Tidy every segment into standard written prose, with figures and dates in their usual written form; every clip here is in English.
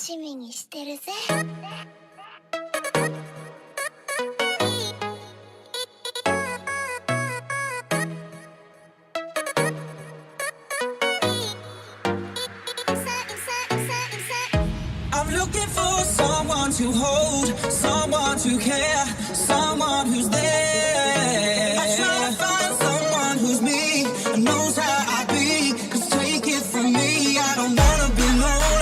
しみにしてるぜ。I'm looking for someone to hold, someone to care, someone who's there. I try to find someone who's me and knows how I be. 'Cause take it from me, I don't wanna be lonely.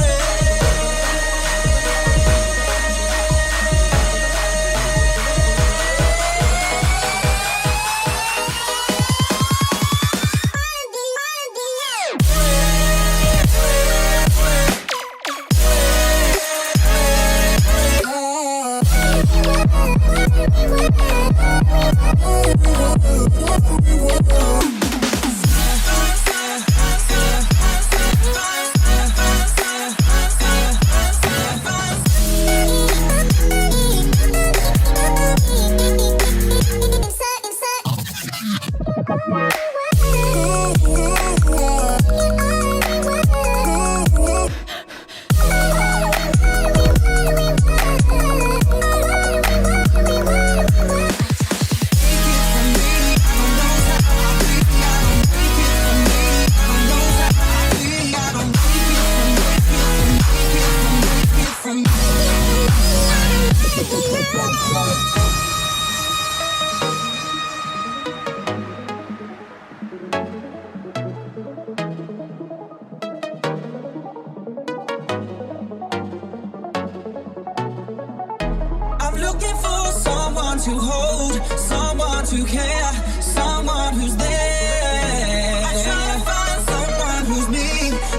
I'm looking for someone to hold, someone to care, someone who's there. I try to find someone who's me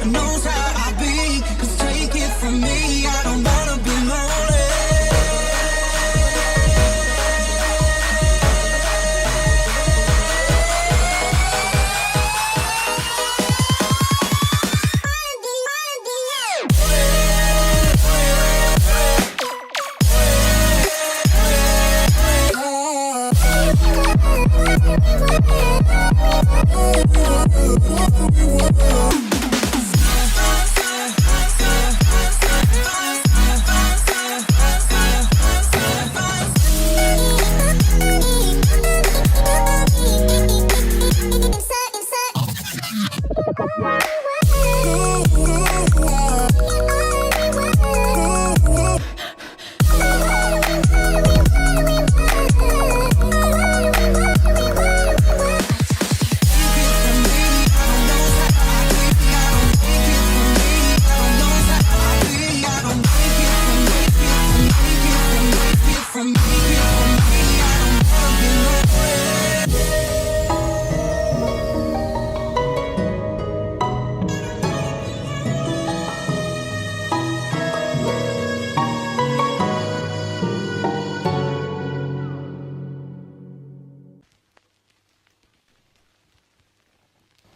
and knows how I be. 'Cause take it from me, I don't wanna be lonely.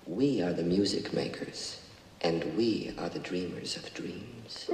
We are the music makers, and we are the dreamers of dreams.